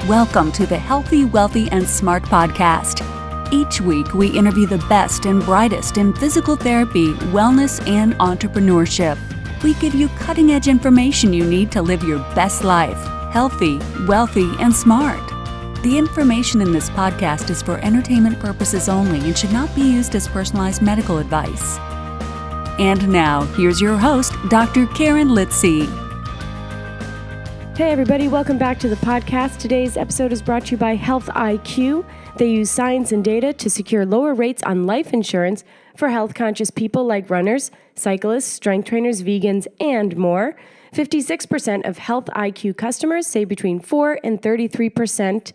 Welcome to the Healthy, Wealthy, and Smart podcast. Each week, we interview the best and brightest in physical therapy, wellness, and entrepreneurship. We give you cutting-edge information you need to live your best life, healthy, wealthy, and smart. The information in this podcast is for entertainment purposes only and should not be used as personalized medical advice. And now, here's your host, Dr. Karen Litzy. Hey everybody, welcome back to the podcast. Today's episode is brought to you by Health IQ. They use science and data to secure lower rates on life insurance for health-conscious people like runners, cyclists, strength trainers, vegans, and more. 56% of Health IQ customers save between 4 and 33%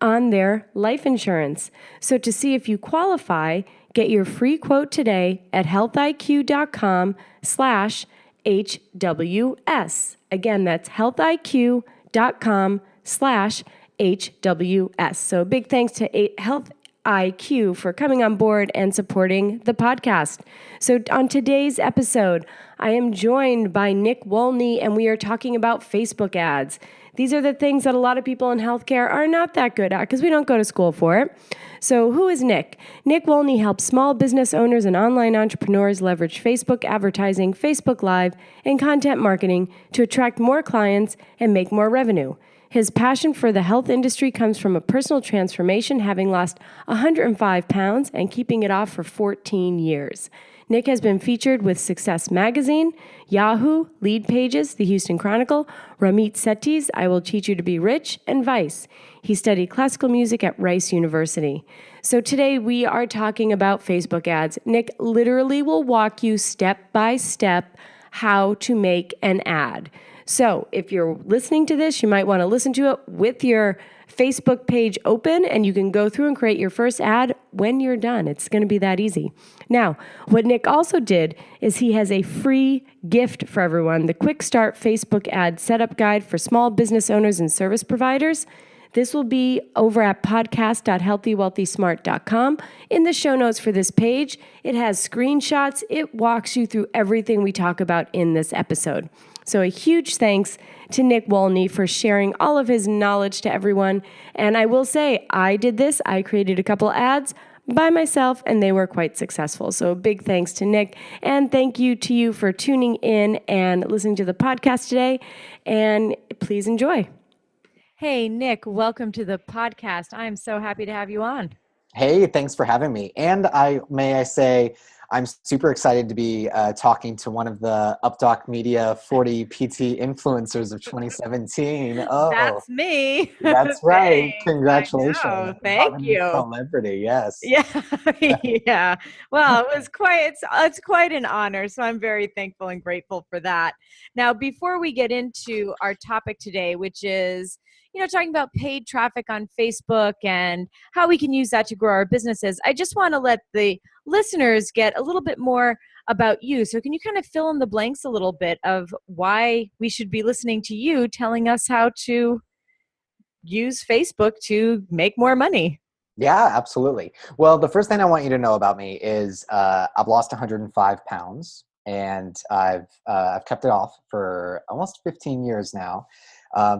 on their life insurance. So to see if you qualify, get your free quote today at healthiq.com/HWS. Again, that's healthiq.com/HWS. So big thanks to Health IQ for coming on board and supporting the podcast. So on today's episode, I am joined by Nick Wolny, and we are talking about Facebook ads. These are the things that a lot of people in healthcare are not that good at because we don't go to school for it. So who is Nick? Nick Wolny helps small business owners and online entrepreneurs leverage Facebook advertising, Facebook Live, and content marketing to attract more clients and make more revenue. His passion for the health industry comes from a personal transformation, having lost 105 pounds and keeping it off for 14 years. Nick has been featured with Success Magazine, Yahoo, Lead Pages, The Houston Chronicle, Ramit Sethi's I Will Teach You to Be Rich, and Vice. He studied classical music at Rice University. So today we are talking about Facebook ads. Nick literally will walk you step by step how to make an ad. So if you're listening to this, you might want to listen to it with your Facebook page open, and you can go through and create your first ad when you're done. It's going to be that easy. Now, what Nick also did is he has a free gift for everyone, the Quick Start Facebook Ad Setup Guide for small business owners and service providers. This will be over at podcast.healthywealthysmart.com. In the show notes for this page, it has screenshots. It walks you through everything we talk about in this episode. So a huge thanks to Nick Wolny for sharing all of his knowledge to everyone. And I will say, I did this. I created a couple ads by myself, and they were quite successful. So big thanks to Nick. And thank you to you for tuning in and listening to the podcast today. And please enjoy. Hey, Nick, welcome to the podcast. I'm so happy to have you on. Hey, thanks for having me. And may I say, I'm super excited to be talking to one of the UpDoc Media 40 PT influencers of 2017. Oh, that's me. That's right. Congratulations. Thank you. Celebrity, yes. Yeah, yeah. Well, it's quite an honor. So I'm very thankful and grateful for that. Now, before we get into our topic today, which is talking about paid traffic on Facebook and how we can use that to grow our businesses, I just want to let the listeners get a little bit more about you. So can you kind of fill in the blanks a little bit of why we should be listening to you telling us how to use Facebook to make more money? Yeah, absolutely. Well, the first thing I want you to know about me is I've lost 105 pounds, and I've kept it off for almost 15 years now.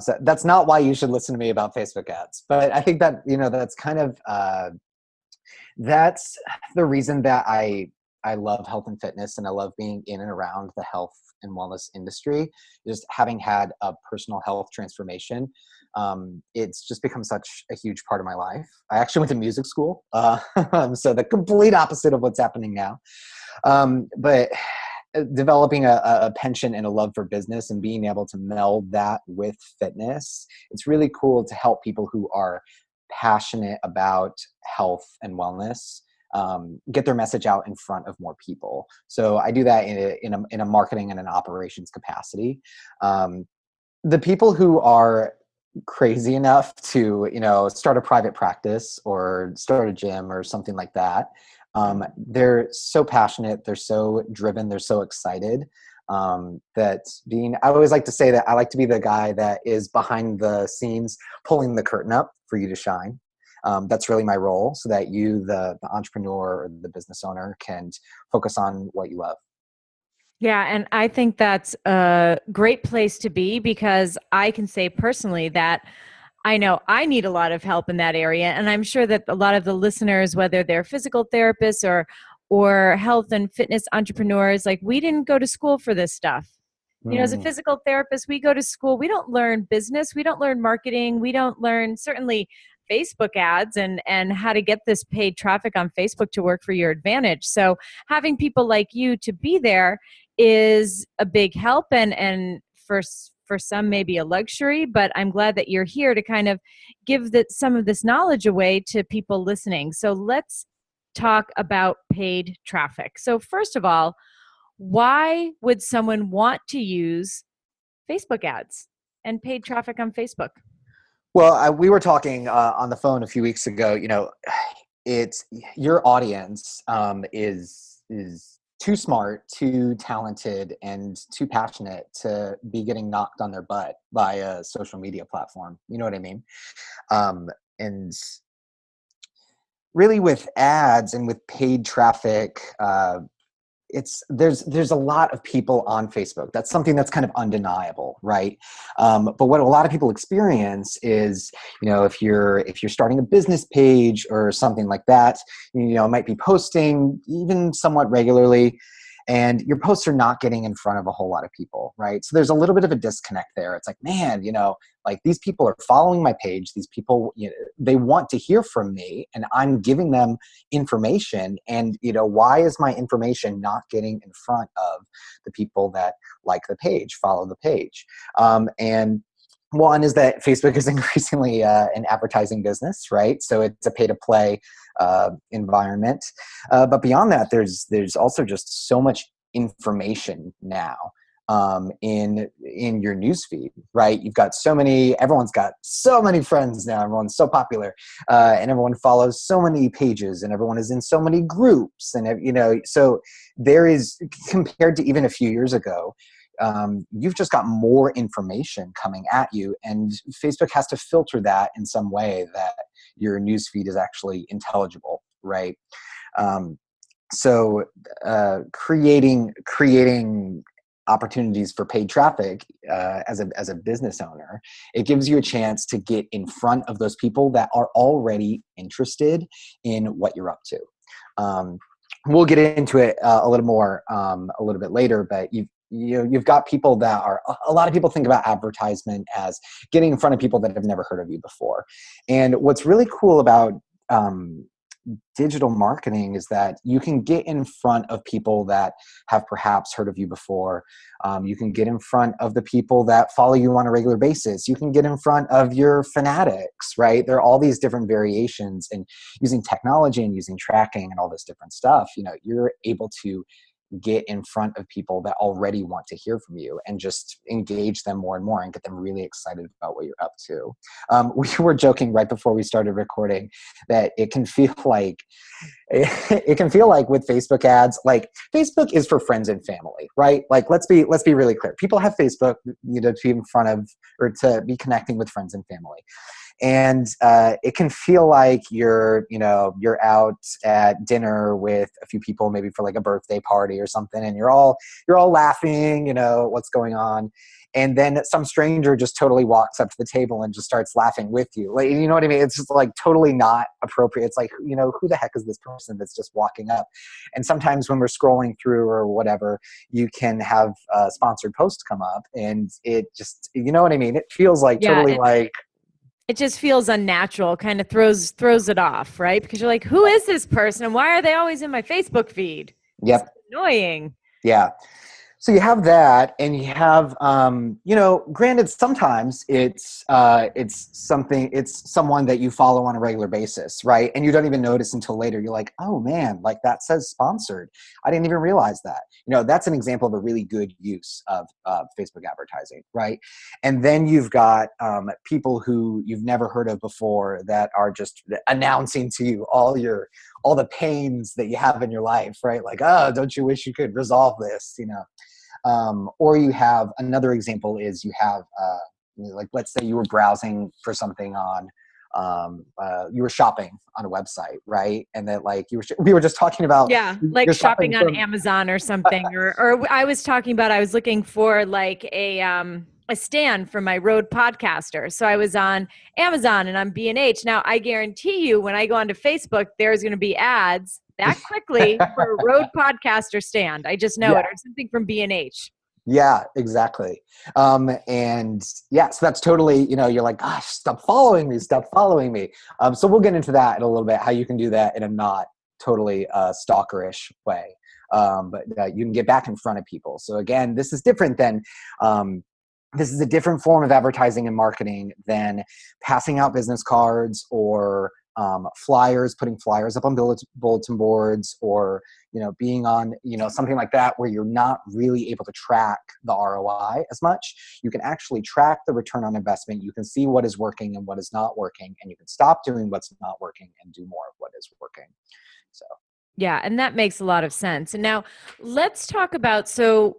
So that's not why you should listen to me about Facebook ads, but I think that, that's kind of, that's the reason that I love health and fitness, and I love being in and around the health and wellness industry. Just having had a personal health transformation, it's just become such a huge part of my life. I actually went to music school, so the complete opposite of what's happening now. But developing a penchant and a love for business and being able to meld that with fitness, it's really cool to help people who are passionate about health and wellness get their message out in front of more people. So I do that in a marketing and an operations capacity. The people who are crazy enough to start a private practice or start a gym or something like that, they're so passionate, they're so driven, they're so excited, I always like to say that I like to be the guy that is behind the scenes, pulling the curtain up for you to shine. That's really my role, so that you, the entrepreneur or the business owner, can focus on what you love. Yeah, and I think that's a great place to be, because I can say personally that I know I need a lot of help in that area. And I'm sure that a lot of the listeners, whether they're physical therapists or health and fitness entrepreneurs, like we didn't go to school for this stuff. As a Mm, physical therapist, we go to school. We don't learn business. We don't learn marketing. We don't learn certainly Facebook ads and how to get this paid traffic on Facebook to work for your advantage. So having people like you to be there is a big help and for some maybe a luxury, but I'm glad that you're here to kind of give some of this knowledge away to people listening. So let's talk about paid traffic. So first of all, why would someone want to use Facebook ads and paid traffic on Facebook? Well, we were talking on the phone a few weeks ago. It's your audience is too smart, too talented, and too passionate to be getting knocked on their butt by a social media platform. You know what I mean? And really, with ads and with paid traffic, there's a lot of people on Facebook. That's something that's kind of undeniable, right? But what a lot of people experience is, if you're starting a business page or something like that, might be posting even somewhat regularly, and your posts are not getting in front of a whole lot of people, right? So there's a little bit of a disconnect there. It's like, man, like these people are following my page. These people, they want to hear from me, and I'm giving them information. And, why is my information not getting in front of the people that like the page, follow the page? And one is that Facebook is increasingly an advertising business, right? So it's a pay-to-play environment. But beyond that, there's also just so much information now in your newsfeed, right? Everyone's got so many friends now. Everyone's so popular, and everyone follows so many pages, and everyone is in so many groups, and so there is, compared to even a few years ago, you've just got more information coming at you, and Facebook has to filter that in some way that your newsfeed is actually intelligible, right? So creating opportunities for paid traffic as a business owner, it gives you a chance to get in front of those people that are already interested in what you're up to. We'll get into it a little more a little bit later, but you've got people that are, a lot of people think about advertisement as getting in front of people that have never heard of you before. And what's really cool about digital marketing is that you can get in front of people that have perhaps heard of you before. You can get in front of the people that follow you on a regular basis. You can get in front of your fanatics, right? There are all these different variations, and using technology and using tracking and all this different stuff, you're able to get in front of people that already want to hear from you and just engage them more and more and get them really excited about what you're up to. We were joking right before we started recording that it can feel like with Facebook ads, like Facebook is for friends and family, right? Like, let's be really clear. People have Facebook, to be in front of, or to be connecting with friends and family. And it can feel like you're out at dinner with a few people, maybe for like a birthday party or something, and you're all laughing, what's going on. And then some stranger just totally walks up to the table and just starts laughing with you. Like, you know what I mean? It's just like totally not appropriate. It's like, who the heck is this person that's just walking up? And sometimes when we're scrolling through or whatever, you can have sponsored posts come up, and it just, you know what I mean? It feels like totally like, it just feels unnatural, kind of throws it off, right? Because you're like, who is this person and why are they always in my Facebook feed? Yep. It's annoying. Yeah. So you have that, and you have, granted, sometimes it's someone that you follow on a regular basis, right? And you don't even notice until later. You're like, oh man, like that says sponsored. I didn't even realize that. That's an example of a really good use of Facebook advertising, right? And then you've got people who you've never heard of before that are just announcing to you all the pains that you have in your life, right? Like, oh, don't you wish you could resolve this, or you have another example is you have, like, let's say you were browsing for something on, you were shopping on a website, right? And that, like, we were just talking about, like shopping on Amazon or something, or I was talking about, I was looking for like a a stand for my Rode Podcaster. So I was on Amazon and on B&H. Now I guarantee you when I go onto Facebook, there's going to be ads that quickly for a Rode Podcaster stand. I just know Yeah. it, or something from B&H. Yeah, exactly. And yeah, so that's totally, you're like, gosh, stop following me, stop following me. So we'll get into that in a little bit, how you can do that in a not totally stalkerish way. But you can get back in front of people. So again, this is different than, this is a different form of advertising and marketing than passing out business cards or flyers, putting flyers up on bulletin boards, or being on something like that where you're not really able to track the ROI as much. You can actually track the return on investment. You can see what is working and what is not working, and you can stop doing what's not working and do more of what is working. So yeah, and that makes a lot of sense. And now let's talk about, so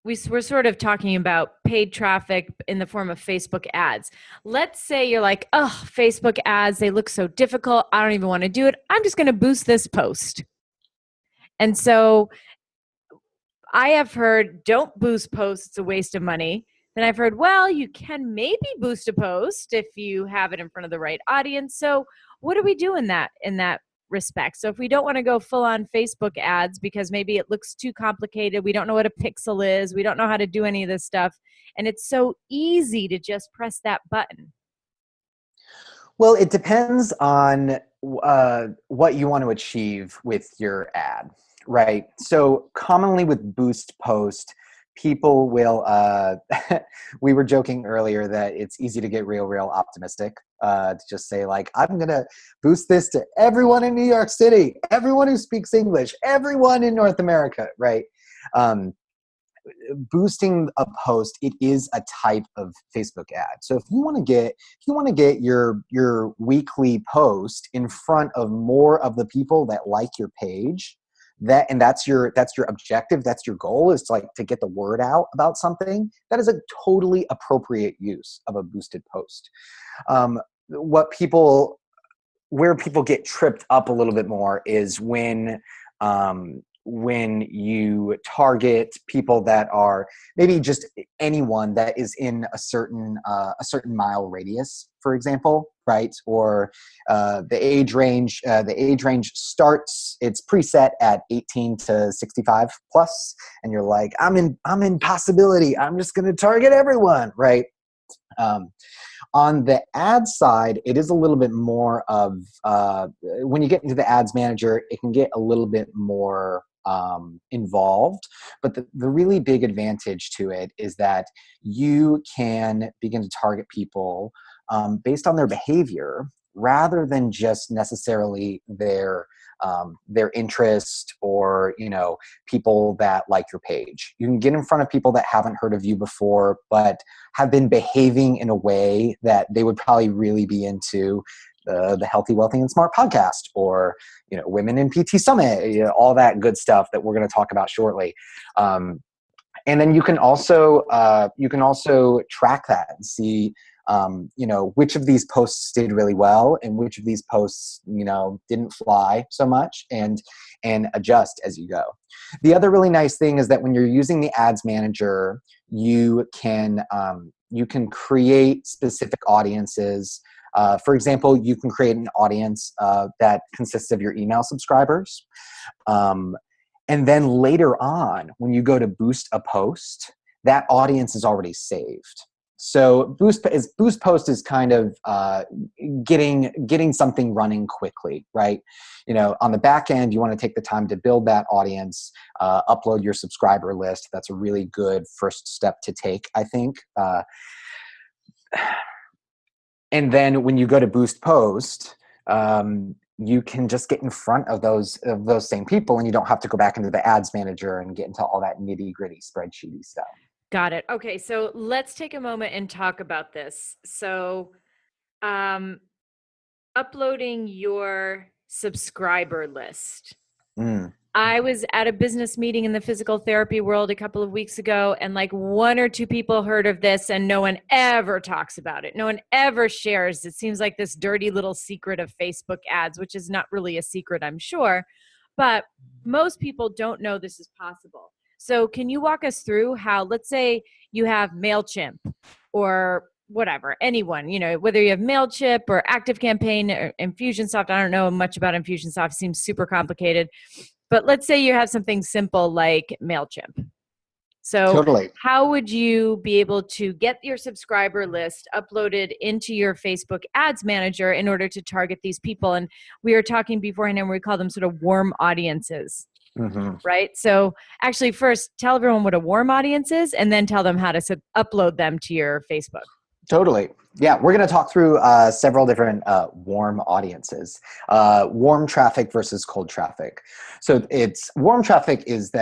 we're sort of talking about paid traffic in the form of Facebook ads. Let's say you're like, oh, Facebook ads, they look so difficult. I don't even want to do it. I'm just going to boost this post. And so I have heard, don't boost posts, it's a waste of money. Then I've heard, well, you can maybe boost a post if you have it in front of the right audience. So what do we do in that respect? So if we don't want to go full on Facebook ads because maybe it looks too complicated, we don't know what a pixel is, we don't know how to do any of this stuff, and it's so easy to just press that button. well, it depends on what you want to achieve with your ad, right? So commonly with boost post, people will, we were joking earlier that it's easy to get real optimistic, to just say like, I'm going to boost this to everyone in New York City, everyone who speaks English, everyone in North America, right? Boosting a post, it is a type of Facebook ad. So if you want to get your weekly post in front of more of the people that like your page, that's your objective, that's your goal, is to get the word out about something, that is a totally appropriate use of a boosted post. Where people get tripped up a little bit more is when you target people that are maybe just anyone that is in a certain mile radius, for example, right? Or the age range starts, it's preset at 18 to 65 plus, and you're like, I'm in possibility, I'm just going to target everyone, right? On the ad side, it is a little bit more of, when you get into the ads manager, it can get a little bit more involved. But the really big advantage to it is that you can begin to target people based on their behavior rather than just necessarily their interest or people that like your page. You can get in front of people that haven't heard of you before but have been behaving in a way that they would probably really be into the Healthy, Wealthy, and Smart podcast, or Women in PT Summit, all that good stuff that we're going to talk about shortly. And then you can also track that and see which of these posts did really well and which of these posts didn't fly so much, and adjust as you go. The other really nice thing is that when you're using the ads manager, you can create specific audiences. For example, you can create an audience that consists of your email subscribers. And then later on, when you go to boost a post, that audience is already saved. So boost post is kind of getting something running quickly, right? On the back end, you want to take the time to build that audience, upload your subscriber list. That's a really good first step to take, I think. And then when you go to boost post, you can just get in front of those same people, and you don't have to go back into the ads manager and get into all that nitty gritty spreadsheety stuff. Got it. Okay, so let's take a moment and talk about this. So, uploading your subscriber list. I was at a business meeting in the physical therapy world a couple of weeks ago, and like one or two people heard of this, and no one ever talks about it. No one ever shares. It seems like this dirty little secret of Facebook ads, which is not really a secret, I'm sure, but most people don't know this is possible. So can you walk us through how, let's say you have MailChimp or whatever, anyone, whether you have MailChimp or ActiveCampaign or Infusionsoft. I don't know much about Infusionsoft. It seems super complicated. But let's say you have something simple like MailChimp. So Totally. how would you be able to get your subscriber list uploaded into your Facebook ads manager in order to target these people? And we were talking beforehand and we call them sort of warm audiences, right? So actually first tell everyone what a warm audience is and then tell them how to upload them to your Facebook. Totally. Yeah, we're going to talk through several different warm audiences, warm traffic versus cold traffic. So it's warm traffic is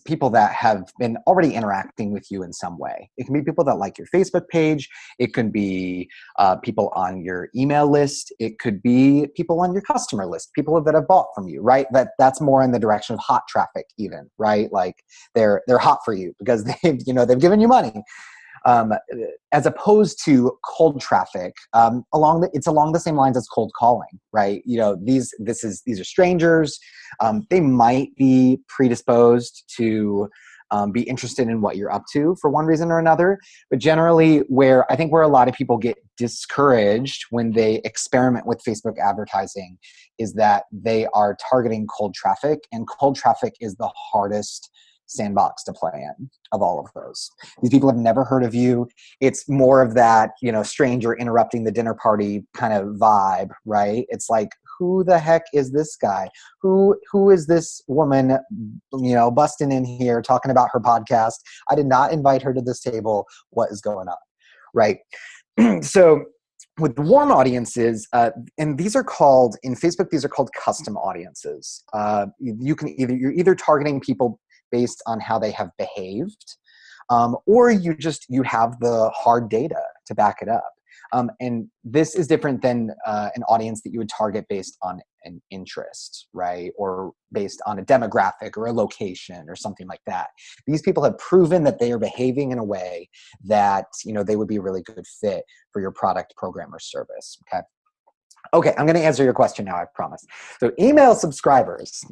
people that have been already interacting with you in some way. It can be people that like your Facebook page. It can be people on your email list. It could be people on your customer list, people that have bought from you, right? That's more in the direction of hot traffic even, right? Like they're hot for you because they've given you money. As opposed to cold traffic, it's along the same lines as cold calling, right? These are strangers. They might be predisposed to be interested in what you're up to for one reason or another. But generally, where a lot of people get discouraged when they experiment with Facebook advertising is that they are targeting cold traffic, and cold traffic is the hardest sandbox to play in of all of those. These people have never heard of you. It's more of that, stranger interrupting the dinner party kind of vibe, right? It's like, who the heck is this guy? Who is this woman, busting in here talking about her podcast? I did not invite her to this table. What is going on? Right? So with warm audiences, and these are called, in Facebook, these are called custom audiences. You're either targeting people based on how they have behaved, or you have the hard data to back it up. And this is different than an audience that you would target based on an interest, right? Or based on a demographic or a location or something like that. These people have proven that they are behaving in a way that, they would be a really good fit for your product, program, or service, Okay, I'm going to answer your question now, I promise. So email subscribers,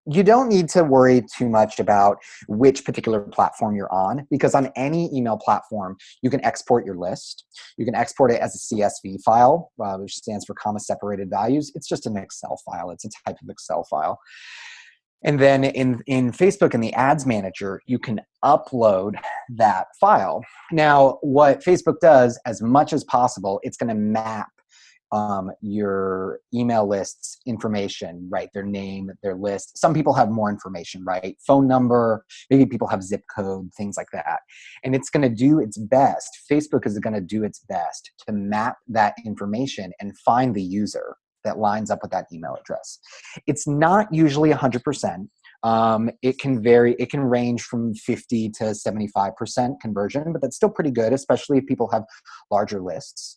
you don't need to worry too much about which particular platform you're on, because on any email platform, you can export your list. You can export it as a CSV file, which stands for comma separated values. It's just an Excel file. It's a type of Excel file. And then in Facebook, in the ads manager, you can upload that file. Now, what Facebook does, as much as possible, it's going to map your email list's information, right? Their name, their list. Some people have more information, right? Phone number, maybe people have zip code, things like that. And it's going to do its best. Facebook is going to do its best to map that information and find the user that lines up with that email address. It's not usually 100%. It can vary. It can range from 50 to 75% conversion, but that's still pretty good, especially if people have larger lists.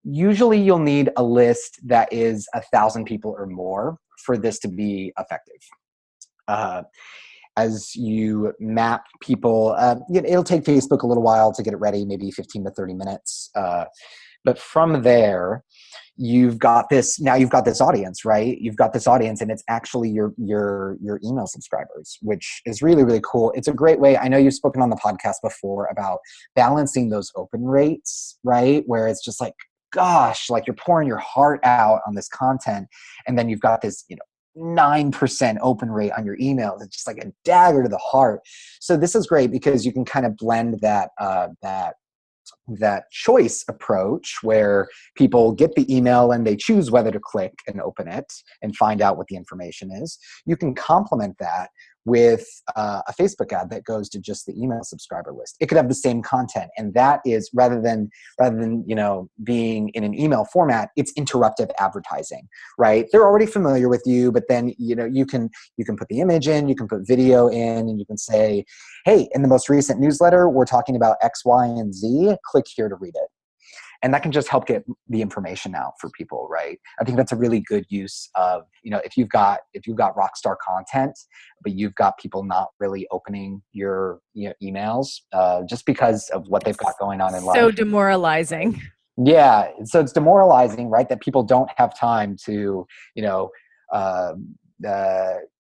Usually you'll need a list that is 1,000 people or more for this to be effective. As you map people, it'll take Facebook a little while to get it ready, maybe 15 to 30 minutes. But from there, you've got this audience, right? You've got this audience, and it's actually your email subscribers, which is really, really cool. It's a great way. I know you've spoken on the podcast before about balancing those open rates, right? Where it's just like, gosh, like you're pouring your heart out on this content, and then you've got this, 9% open rate on your emails. It's just like a dagger to the heart. So this is great because you can kind of blend that choice approach where people get the email and they choose whether to click and open it and find out what the information is. You can complement that with a Facebook ad that goes to just the email subscriber list. It could have the same content, and that is rather than being in an email format, it's interruptive advertising, right? They're already familiar with you, but then you can put the image in, you can put video in, and you can say, hey, in the most recent newsletter, we're talking about X, Y, and Z. Click here to read it. And that can just help get the information out for people, right? I think that's a really good use of, if you've got rock star content, but you've got people not really opening your emails just because of what they've got going on in life. So demoralizing. Yeah, so it's demoralizing, right? That people don't have time to,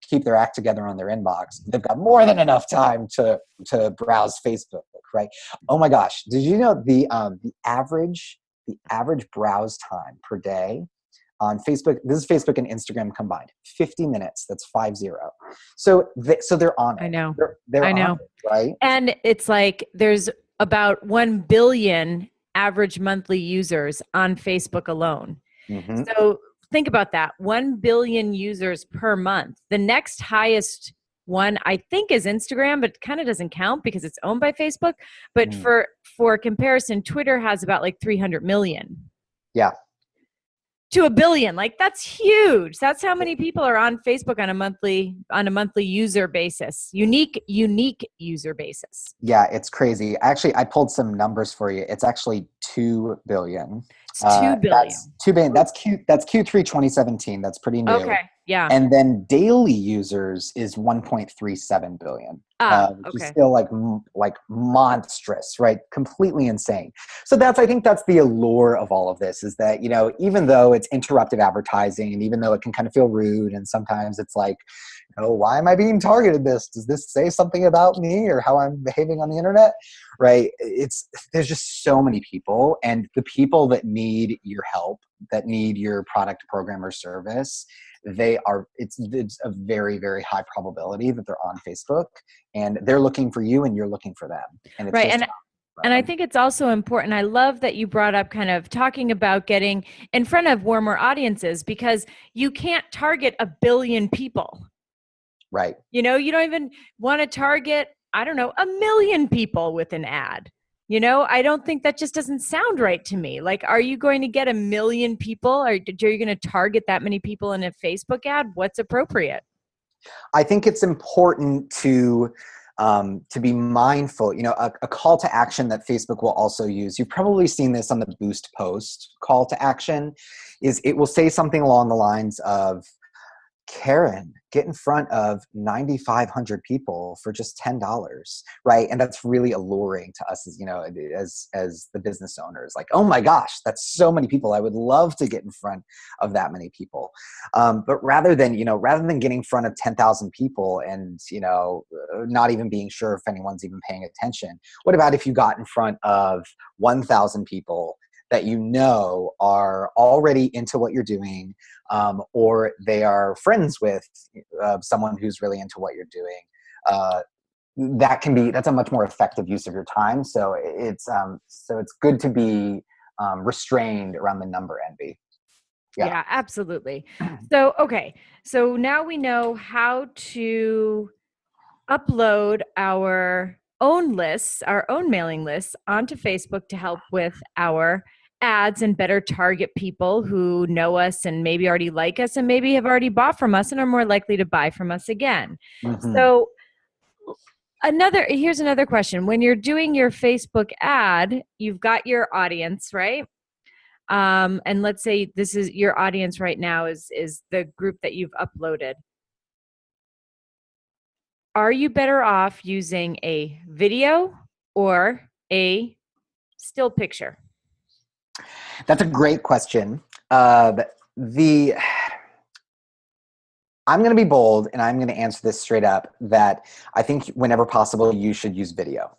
keep their act together on their inbox, they've got more than enough time to browse Facebook, right? Oh my gosh, did you know the average browse time per day on Facebook? This is Facebook and Instagram combined. 50 minutes. That's 50. So they're on it. I know. They're I know. on it, right? And it's like there's about 1 billion average monthly users on Facebook alone. Mm-hmm. So think about that. 1 billion users per month. The next highest one, I think, is Instagram, but kind of doesn't count because it's owned by Facebook. But for comparison, Twitter has about like 300 million. Yeah. To 1 billion. Like, that's huge. That's how many people are on Facebook on a monthly user basis. Unique user basis. Yeah, it's crazy. Actually, I pulled some numbers for you. It's actually 2 billion. It's 2 billion. That's 2 billion. That's Q3 2017. That's pretty new. Okay. Yeah. And then daily users is 1.37 billion. Which is still like monstrous, right? Completely insane. So I think that's the allure of all of this, is that, even though it's interruptive advertising, and even though it can kind of feel rude, and sometimes it's like, why am I being targeted this? Does this say something about me or how I'm behaving on the internet? Right? There's just so many people, and the people that need your help, that need your product, program, or service, it's a very, very high probability that they're on Facebook, and they're looking for you and you're looking for them. And it's right. And I think it's also important. I love that you brought up kind of talking about getting in front of warmer audiences, because you can't target 1 billion people. Right. You don't even want to target, 1 million people with an ad. I don't think that just doesn't sound right to me. Like, are you going to get 1 million people? Or are you going to target that many people in a Facebook ad? What's appropriate? I think it's important to be mindful. A call to action that Facebook will also use, you've probably seen this on the Boost post call to action, is it will say something along the lines of, Karen, get in front of 9,500 people for just $10, right? And that's really alluring to us as the business owners. Like, oh my gosh, that's so many people. I would love to get in front of that many people. But rather than getting in front of 10,000 people and, not even being sure if anyone's even paying attention, what about if you got in front of 1,000 people that are already into what you're doing, or they are friends with someone who's really into what you're doing? That's a much more effective use of your time. So it's good to be restrained around the number envy. Yeah, absolutely. So, okay. So now we know how to upload our own lists, our own mailing lists onto Facebook to help with our ads and better target people who know us and maybe already like us and maybe have already bought from us and are more likely to buy from us again. Mm-hmm. So here's another question. When you're doing your Facebook ad, you've got your audience, right? And let's say this is your audience right now is the group that you've uploaded. Are you better off using a video or a still picture? That's a great question. I'm going to be bold, and I'm going to answer this straight up, that I think whenever possible, you should use video.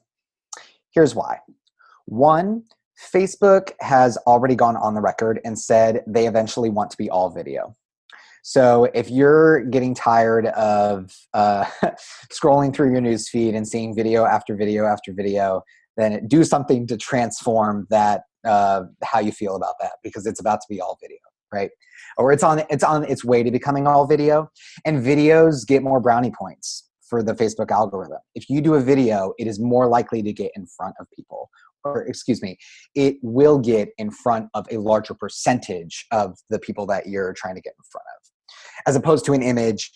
Here's why. One, Facebook has already gone on the record and said they eventually want to be all video. So if you're getting tired of scrolling through your news feed and seeing video after video after video, then do something to transform that, how you feel about that, because it's about to be all video, right? Or it's on its way to becoming all video, and videos get more brownie points for the Facebook algorithm. If you do a video, it is more likely to get in front of people, it will get in front of a larger percentage of the people that you're trying to get in front of, as opposed to an image,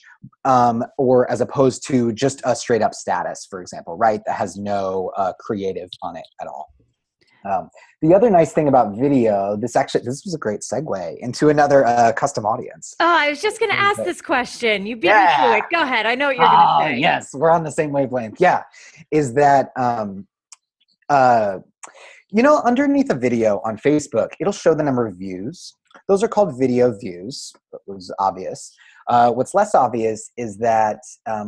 or as opposed to just a straight up status, for example, right? That has no creative on it at all. The other nice thing about video, this was a great segue into another custom audience. Oh, I was just going to ask this question. You beat me to it. Go ahead. I know what you're going to say. Yes, we're on the same wavelength. Yeah, is that underneath a video on Facebook, it'll show the number of views. Those are called video views. That was obvious. What's less obvious is that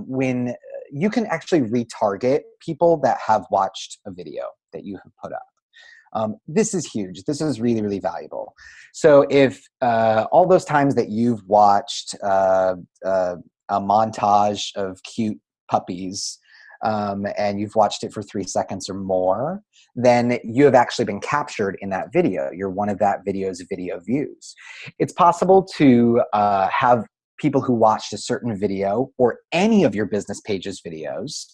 when you can actually retarget people that have watched a video that you have put up. This is huge. This is really, really valuable. So if all those times that you've watched a montage of cute puppies and you've watched it for 3 seconds or more, then you have actually been captured in that video. You're one of that video's video views. It's possible to have people who watched a certain video or any of your business page's videos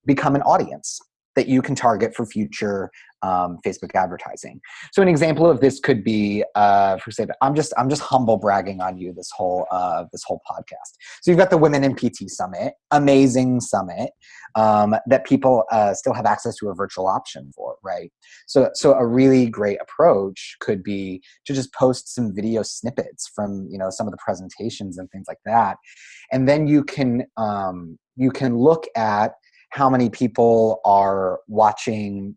become an audience that you can target for future Facebook advertising. So an example of this could be, for example, I'm just humble bragging on you this whole podcast. So you've got the Women in PT Summit, amazing summit that people still have access to a virtual option for, right? So a really great approach could be to just post some video snippets from some of the presentations and things like that, and then you can look at how many people are watching.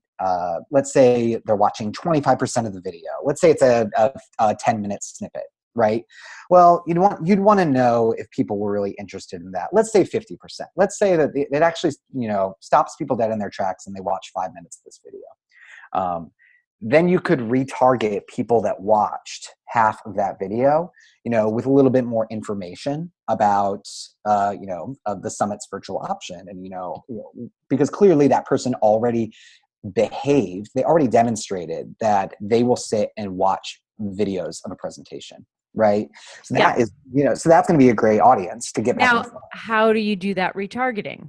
Let's say they're watching 25% of the video. Let's say it's a 10-minute snippet, right? Well, you'd want to know if people were really interested in that. Let's say 50%. Let's say that it actually stops people dead in their tracks and they watch 5 minutes of this video. Then you could retarget people that watched half of that video, with a little bit more information about, the summit's virtual option. And, because clearly that person already behaved, they already demonstrated that they will sit and watch videos of a presentation, right? So that is, so that's going to be a great audience to get back. Now, how do you do that retargeting?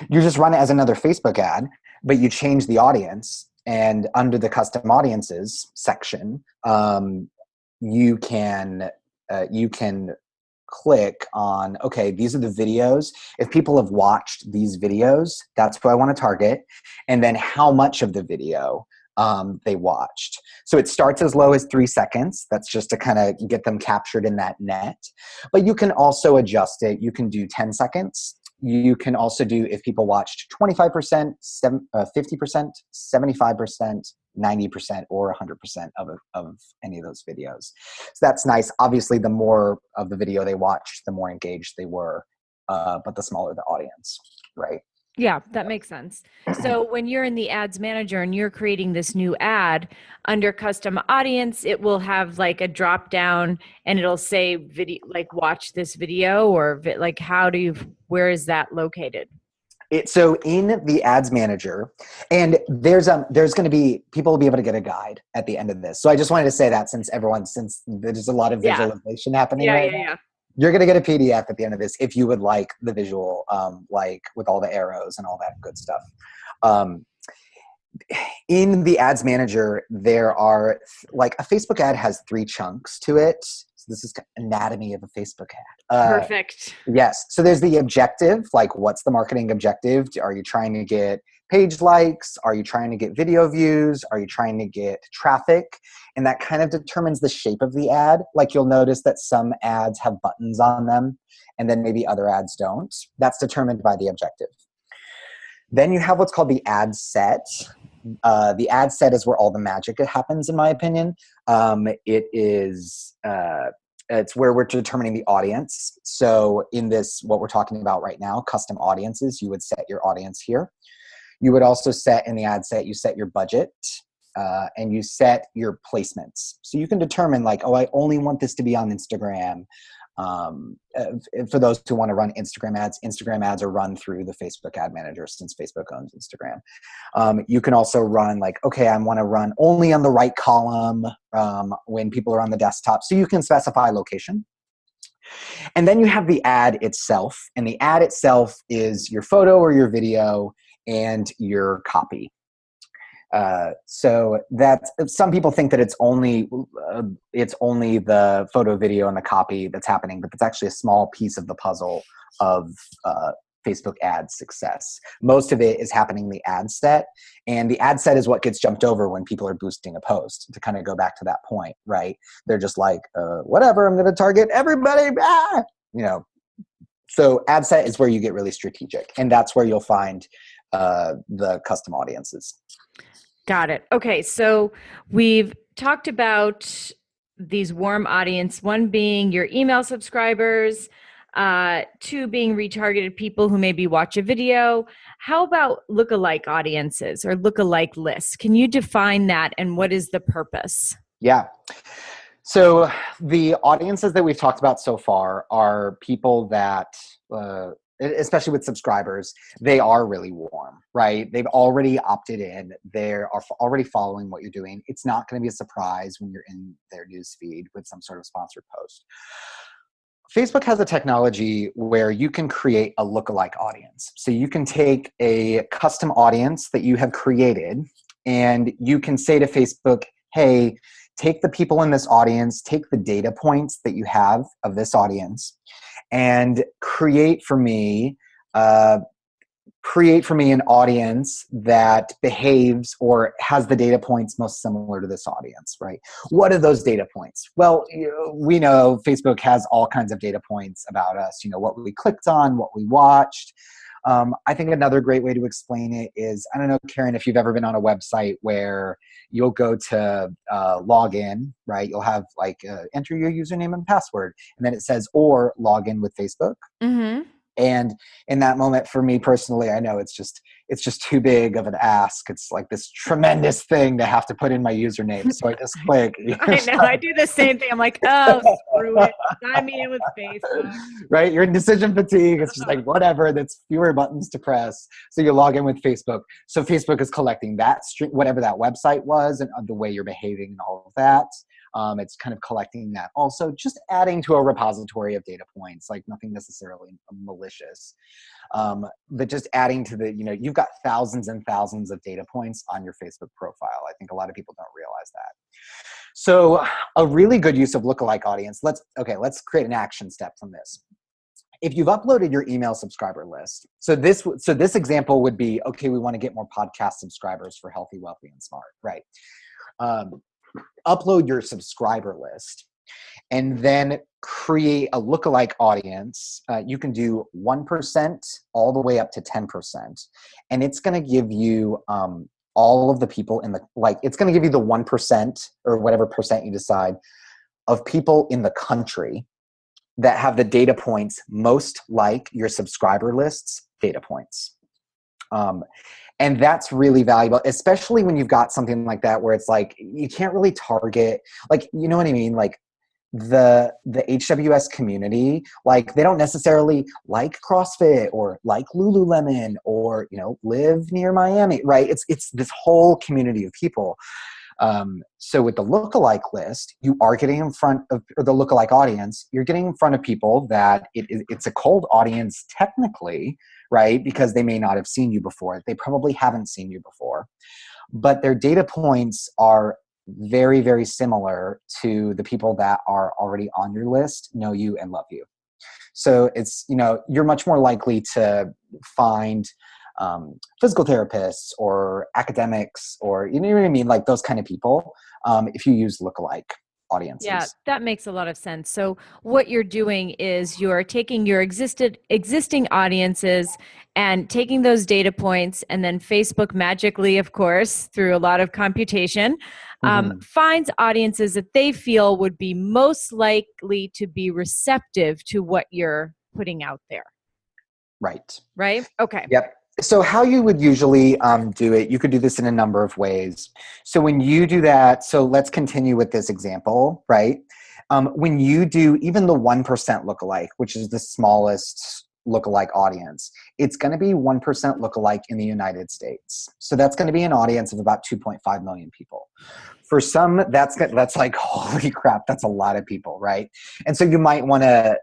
You just run it as another Facebook ad, but you change the audience. And under the custom audiences section, you can click on, okay, these are the videos. If people have watched these videos, that's who I want to target. And then how much of the video they watched. So it starts as low as 3 seconds. That's just to kind of get them captured in that net. But you can also adjust it. You can do 10 seconds. You can also do if people watched 25%, 50%, 75%, 90%, or 100% of any of those videos. So that's nice. Obviously, the more of the video they watched, the more engaged they were, but the smaller the audience, right? Yeah, that makes sense. So when you're in the ads manager and you're creating this new ad under custom audience, it will have like a drop down and it'll say video, like watch this video, or like where is that located? So in the ads manager, and there's going to be, people will be able to get a guide at the end of this. So I just wanted to say that since there's a lot of visualization happening right now. You're going to get a PDF at the end of this if you would like the visual, like with all the arrows and all that good stuff. In the ads manager, there are like a Facebook ad has 3 chunks to it. So this is anatomy of a Facebook ad. Perfect. Yes. So there's the objective, like what's the marketing objective? Are you trying to get page likes? Are you trying to get video views? Are you trying to get traffic? And that kind of determines the shape of the ad. Like you'll notice that some ads have buttons on them and then maybe other ads don't. That's determined by the objective. Then you have what's called the ad set. The ad set is where all the magic happens, in my opinion. It's where we're determining the audience. So in this, what we're talking about right now, custom audiences, you would set your audience here. You would also set in the ad set, you set your budget and you set your placements. So you can determine like, oh, I only want this to be on Instagram. For those who want to run Instagram ads are run through the Facebook ad manager since Facebook owns Instagram. You can also run like, okay, I want to run only on the right column when people are on the desktop. So you can specify location. And then you have the ad itself. And the ad itself is your photo or your video and your copy. So that some people think that it's only the photo, video, and the copy that's happening, but it's actually a small piece of the puzzle of Facebook ad success. Most of it is happening in the ad set, and the ad set is what gets jumped over when people are boosting a post. To kind of go back to that point, right? They're just like, whatever, I'm going to target everybody. So ad set is where you get really strategic, and that's where you'll find the custom audiences. Got it. Okay. So we've talked about these warm audience, one being your email subscribers, two being retargeted people who maybe watch a video. How about lookalike audiences or lookalike lists? Can you define that and what is the purpose? Yeah. So the audiences that we've talked about so far are people that, especially with subscribers, they are really warm, right? They've already opted in. They are already following what you're doing. It's not going to be a surprise when you're in their news feed with some sort of sponsored post. Facebook has a technology where you can create a lookalike audience. So you can take a custom audience that you have created and you can say to Facebook, hey, take the people in this audience, take the data points that you have of this audience and create for me an audience that behaves or has the data points most similar to this audience, right? What are those data points? Well, we know Facebook has all kinds of data points about us, what we clicked on, what we watched. I think another great way to explain it is, I don't know, Karen, if you've ever been on a website where you'll go to log in, right? You'll have enter your username and password, and then it says, or log in with Facebook. Mm-hmm. And in that moment, for me personally, I know it's just too big of an ask. It's like this tremendous thing to have to put in my username. So I just click. I know. I do the same thing. I'm like, oh, screw it. Sign me in with Facebook. Right? You're in decision fatigue. It's just like, whatever. That's fewer buttons to press. So you log in with Facebook. So Facebook is collecting that whatever that website was and the way you're behaving and all of that. It's kind of collecting that. Also, just adding to a repository of data points, like nothing necessarily malicious, but just adding to you've got thousands and thousands of data points on your Facebook profile. I think a lot of people don't realize that. So a really good use of lookalike audience, let's create an action step from this. If you've uploaded your email subscriber list, so this example would be, okay, we want to get more podcast subscribers for Healthy, Wealthy, and Smart, right? Upload your subscriber list and then create a lookalike audience. You can do 1% all the way up to 10%. And it's going to give you all of the people it's going to give you the 1% or whatever percent you decide of people in the country that have the data points most like your subscriber list's data points. And that's really valuable, especially when you've got something like that where it's like, you can't really target, you know what I mean? Like the HWS community, they don't necessarily like CrossFit or like Lululemon or, live near Miami, right? It's this whole community of people. So with the lookalike list, you are getting in front of, or the lookalike audience, you're getting in front of people that it's a cold audience technically, right? Because they may not have seen you before. They probably haven't seen you before, but their data points are very, very similar to the people that are already on your list, know you and love you. So it's, you're much more likely to find physical therapists or academics or, you know what I mean? Like those kind of people, if you use lookalike audiences. Yeah, that makes a lot of sense. So what you're doing is you're taking your existing audiences and taking those data points, and then Facebook magically, of course, through a lot of computation, finds audiences that they feel would be most likely to be receptive to what you're putting out there. Right. Right? Okay. Yep. So how you would usually do it, you could do this in a number of ways. So when you do that, so let's continue with this example, right? When you do even the 1% lookalike, which is the smallest lookalike audience, it's going to be 1% lookalike in the United States. So that's going to be an audience of about 2.5 million people. For some, that's like, holy crap, that's a lot of people, right? And so you might want to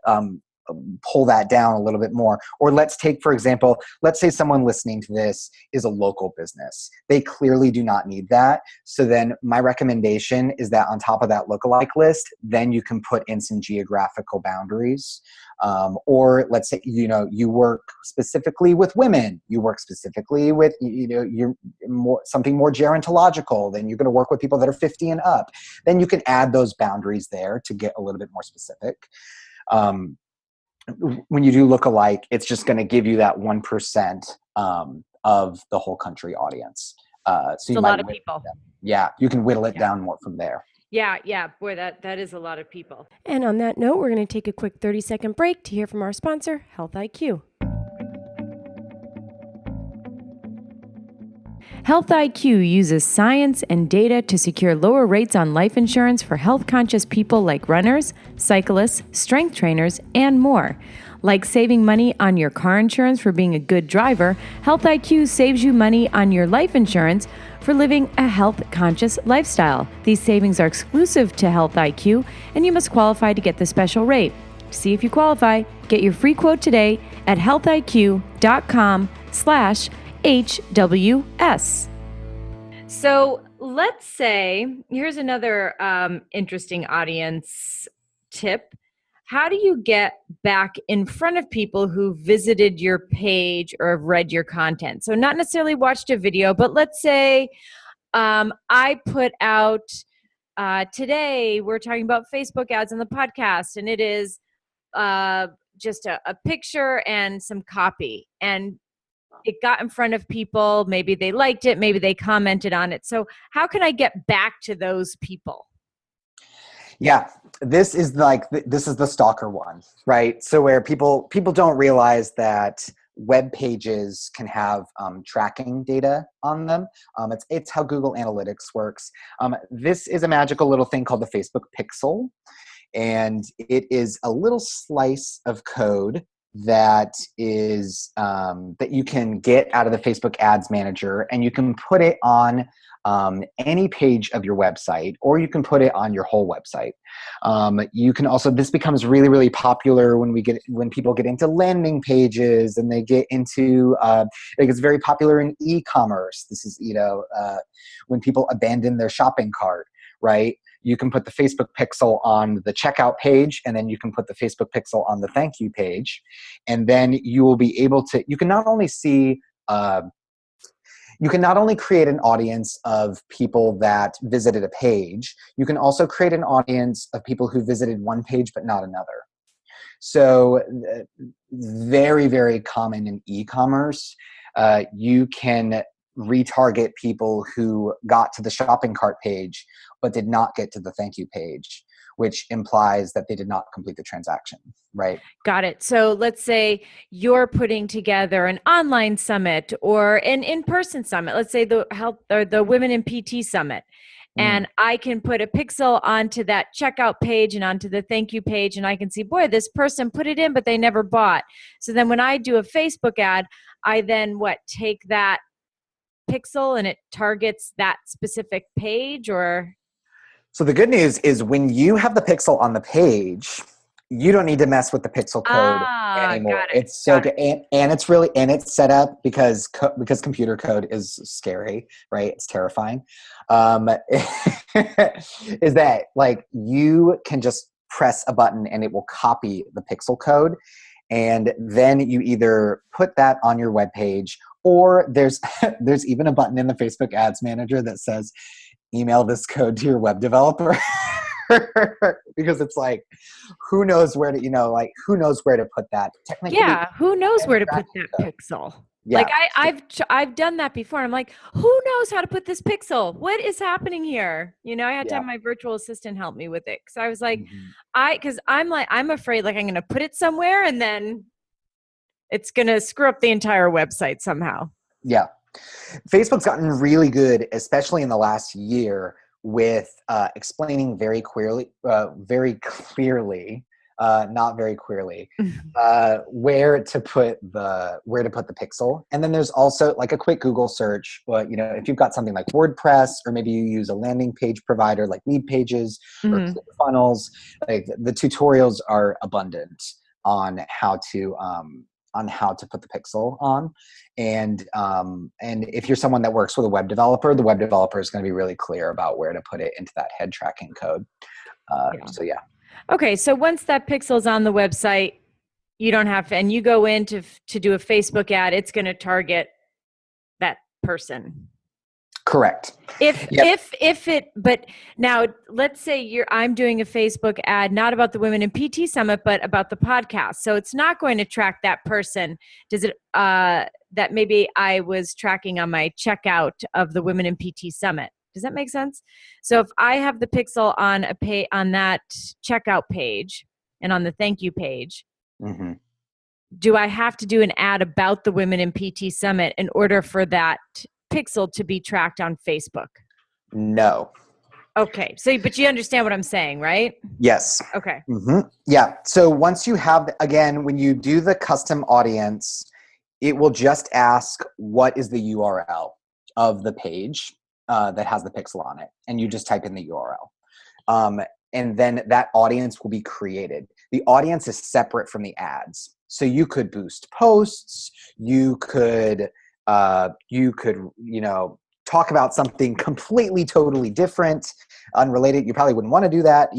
pull that down a little bit more. Or let's take, for example, let's say someone listening to this is a local business. They clearly do not need that. So then my recommendation is that on top of that lookalike list, then you can put in some geographical boundaries. Or let's say, you work specifically with women, you work specifically with, you're something more gerontological, then you're going to work with people that are 50 and up. Then you can add those boundaries there to get a little bit more specific. When you do lookalike, it's just going to give you that 1% of the whole country audience. So it's a lot of people. Yeah, you can whittle it down more from there. Yeah. Boy, that is a lot of people. And on that note, we're going to take a quick 30-second break to hear from our sponsor, Health IQ. Health IQ uses science and data to secure lower rates on life insurance for health-conscious people like runners, cyclists, strength trainers, and more. Like saving money on your car insurance for being a good driver, Health IQ saves you money on your life insurance for living a health-conscious lifestyle. These savings are exclusive to Health IQ, and you must qualify to get the special rate. To see if you qualify, get your free quote today at healthiq.com/HWS. So let's say, here's another interesting audience tip. How do you get back in front of people who visited your page or have read your content? So not necessarily watched a video, but let's say I put out today, we're talking about Facebook ads on the podcast, and it is just a picture and some copy. And it got in front of people. Maybe they liked it. Maybe they commented on it. So how can I get back to those people? Yeah, this is the stalker one, right? So where people don't realize that web pages can have tracking data on them. It's how Google Analytics works. This is a magical little thing called the Facebook Pixel, and it is a little slice of code that is that you can get out of the Facebook Ads Manager, and you can put it on any page of your website, or you can put it on your whole website. You can also, this becomes really, really popular when people get into landing pages, and they get into, it gets very popular in e-commerce. This is, when people abandon their shopping cart, right? You can put the Facebook pixel on the checkout page, and then you can put the Facebook pixel on the thank you page. And then you will be able to, you can not only see, you can not only create an audience of people that visited a page, you can also create an audience of people who visited one page but not another. So very, very common in e-commerce. You can retarget people who got to the shopping cart page but did not get to the thank you page, which implies that they did not complete the transaction, right? Got it. So let's say you're putting together an online summit or an in-person summit. Let's say the health or the Women in PT Summit. And I can put a pixel onto that checkout page and onto the thank you page, and I can see, boy, this person put it in, but they never bought. So then when I do a Facebook ad, I then take that pixel and it targets that specific page, or? So the good news is when you have the pixel on the page, you don't need to mess with the pixel code anymore. Got it. It's so good. And it's really, and it's set up because computer code is scary, right? It's terrifying. Is that you can just press a button and it will copy the pixel code. And then you either put that on your web page, or there's even a button in the Facebook Ads Manager that says, email this code to your web developer. Because it's who knows where to, who knows where to put that? Technically, yeah, who knows where to put that pixel? Yeah. I've done that before. I'm like, who knows how to put this pixel? What is happening here? I had to have my virtual assistant help me with it, because I was like, I'm afraid I'm going to put it somewhere and then it's going to screw up the entire website somehow. Yeah. Facebook's gotten really good, especially in the last year, with explaining very clearly, not very queerly, where to put the pixel. And then there's also a quick Google search. If you've got something like WordPress, or maybe you use a landing page provider like Leadpages or ClickFunnels, the tutorials are abundant on how to put the pixel on. And if you're someone that works with a web developer, the web developer is going to be really clear about where to put it into that head tracking code. So yeah. Okay. So once that pixel is on the website, you don't have to, and you go in to do a Facebook ad, it's going to target that person. Correct. But now let's say I'm doing a Facebook ad, not about the Women in PT Summit, but about the podcast. So it's not going to track that person. Does it, that maybe I was tracking on my checkout of the Women in PT Summit? Does that make sense? So if I have the pixel on on that checkout page and on the thank you page, Mm-hmm. do I have to do an ad about the Women in PT Summit in order for that pixel to be tracked on Facebook? No. Okay. So, but you understand what I'm saying, right? Yes. Okay. Mm-hmm. Yeah. So once you have, again, when you do the custom audience, it will just ask what is the URL of the page that has the pixel on it. And you just type in the URL. And then that audience will be created. The audience is separate from the ads. So you could boost posts, you could, talk about something completely, totally different, unrelated. You probably wouldn't want to do that,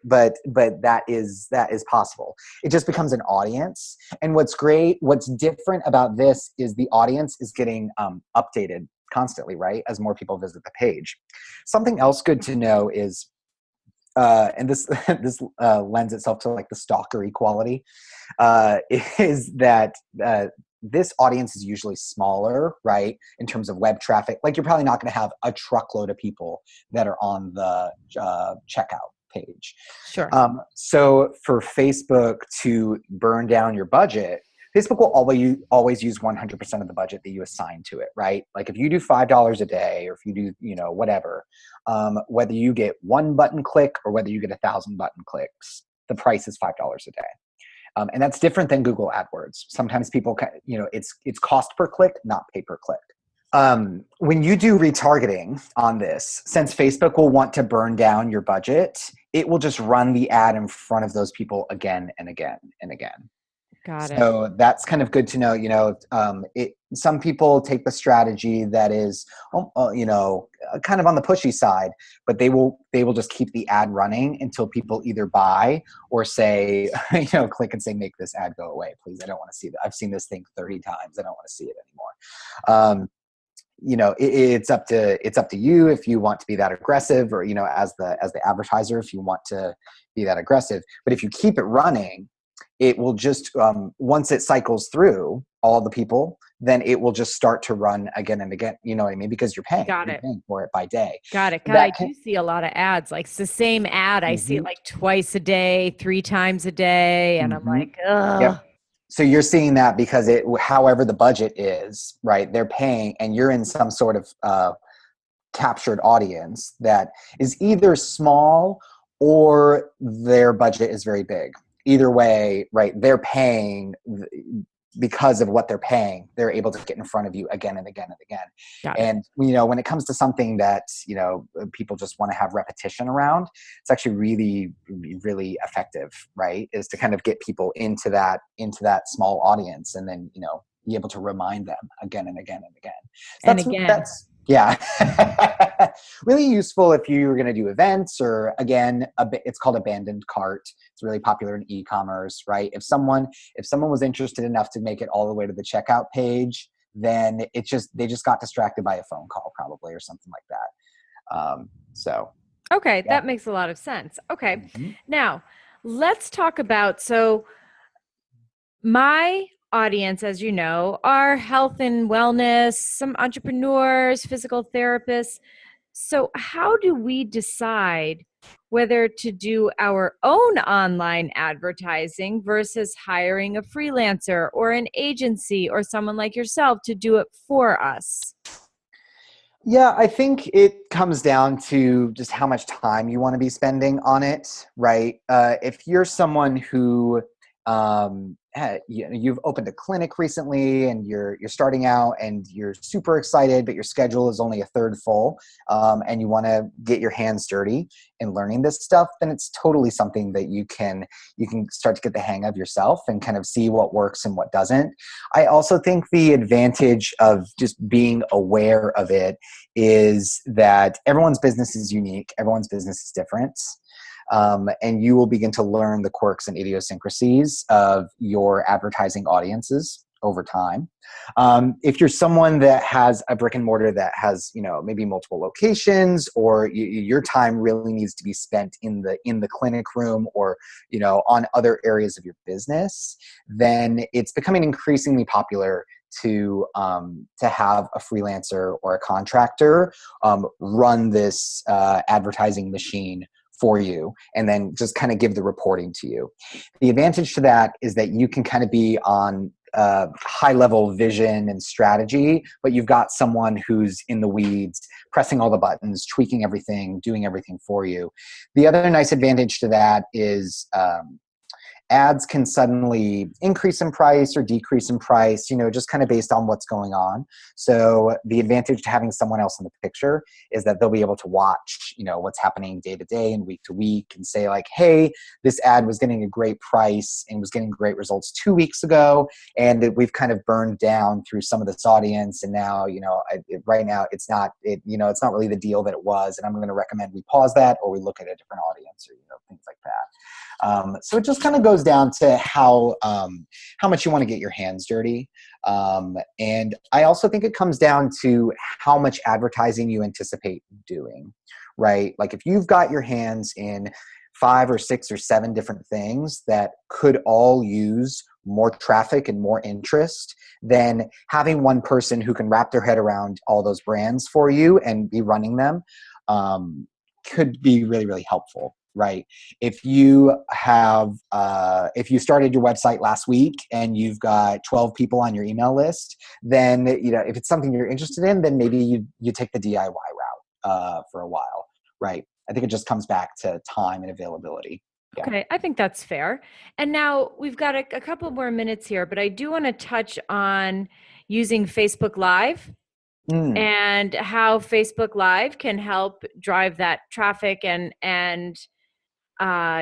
but that is possible. It just becomes an audience. And what's different about this is the audience is getting updated constantly, right? As more people visit the page. Something else good to know is, and this lends itself to like the stalker equality, is that this audience is usually smaller, right? In terms of web traffic, like you're probably not going to have a truckload of people that are on the checkout page. Sure. So for Facebook to burn down your budget, Facebook will always use 100% of the budget that you assign to it, right? Like if you do $5 a day, or if you do, whatever, whether you get one button click or whether you get 1,000 button clicks, the price is $5 a day. And that's different than Google AdWords. Sometimes people, it's cost per click, not pay per click. When you do retargeting on this, since Facebook will want to burn down your budget, it will just run the ad in front of those people again and again and again. Got it. So that's kind of good to know. Some people take the strategy that is, kind of on the pushy side, but they will just keep the ad running until people either buy or say, click and say, make this ad go away, please. I don't want to see that. I've seen this thing 30 times. I don't want to see it anymore. It's up to you if you want to be that aggressive, or as the advertiser, if you want to be that aggressive. But if you keep it running, it will just once it cycles through all the people, then it will just start to run again and again. You know what I mean? Because you're paying for it by day. Got it. God, I do see a lot of ads. Like it's the same ad. I see it like twice a day, 3 times a day. And I'm like, ugh. Yep. So you're seeing that because however the budget is, right? They're paying, and you're in some sort of captured audience that is either small or their budget is very big. Either way, right? They're paying because of what they're paying. They're able to get in front of you again and again and again. Got it. And when it comes to something that people just want to have repetition around, it's actually really, really effective, right? Is to kind of get people into that small audience, and then be able to remind them again and again and again. That's really useful if you're going to do events, or again, it's called abandoned cart. It's really popular in e-commerce, right? If someone was interested enough to make it all the way to the checkout page, then they just got distracted by a phone call probably, or something like that. Okay, that makes a lot of sense. Okay. Mm-hmm. Now, let's talk about, so my audience, as you know, are health and wellness, some entrepreneurs, physical therapists. So how do we decide whether to do our own online advertising versus hiring a freelancer or an agency or someone like yourself to do it for us? Yeah, I think it comes down to just how much time you want to be spending on it, right? If you're someone who you've opened a clinic recently and you're starting out and you're super excited, but your schedule is only a third full, and you want to get your hands dirty in learning this stuff, then it's totally something that you can start to get the hang of yourself and kind of see what works and what doesn't. I also think the advantage of just being aware of it is that everyone's business is unique. Everyone's business is different. And you will begin to learn the quirks and idiosyncrasies of your advertising audiences over time. If you're someone that has a brick and mortar that has, maybe multiple locations, or your time really needs to be spent in the clinic room, or, on other areas of your business, then it's becoming increasingly popular to have a freelancer or a contractor run this advertising machine for you, and then just kind of give the reporting to you. The advantage to that is that you can kind of be on high level vision and strategy, but you've got someone who's in the weeds, pressing all the buttons, tweaking everything, doing everything for you. The other nice advantage to that is ads can suddenly increase in price or decrease in price, just kind of based on what's going on. So the advantage to having someone else in the picture is that they'll be able to watch, what's happening day to day and week to week, and say like, hey, this ad was getting a great price and was getting great results 2 weeks ago, and that we've kind of burned down through some of this audience, and now, right now it's not really the deal that it was, and I'm going to recommend we pause that, or we look at a different audience, or things like that. So it just kind of goes down to how much you want to get your hands dirty. And I also think it comes down to how much advertising you anticipate doing, right? Like if you've got your hands in 5 or 6 or 7 different things that could all use more traffic and more interest, then having one person who can wrap their head around all those brands for you and be running them could be really, really helpful. Right. If you started your website last week and you've got 12 people on your email list, then, if it's something you're interested in, then maybe you take the DIY route for a while. Right. I think it just comes back to time and availability. Yeah. Okay, I think that's fair. And now we've got a couple more minutes here, but I do want to touch on using Facebook Live and how Facebook Live can help drive that traffic and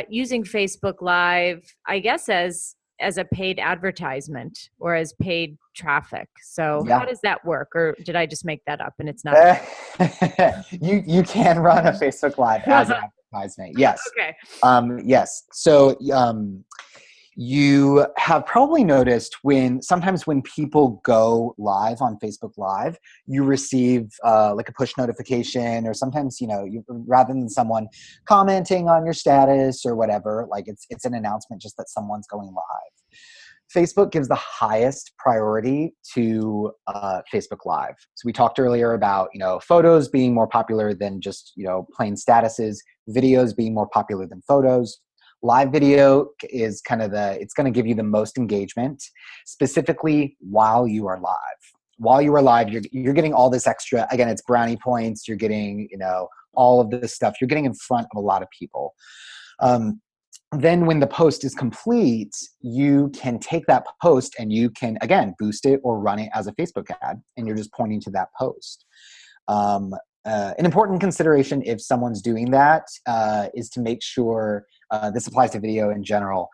using Facebook Live, I guess, as a paid advertisement or as paid traffic. So How does that work? Or did I just make that up and it's not? You can run a Facebook Live as an advertisement. Yes. Okay. Yes. So you have probably noticed sometimes when people go live on Facebook Live, you receive like a push notification, or sometimes, rather than someone commenting on your status or whatever, like it's an announcement just that someone's going live. Facebook gives the highest priority to Facebook Live. So we talked earlier about, photos being more popular than just, plain statuses, videos being more popular than photos. Live video is it's going to give you the most engagement, specifically while you are live. While you are live, you're getting all this extra, again, it's brownie points. You're getting, all of this stuff. You're getting in front of a lot of people. Then when the post is complete, you can take that post and you can, again, boost it or run it as a Facebook ad, and you're just pointing to that post. An important consideration if someone's doing that is to make sure, this applies to video in general,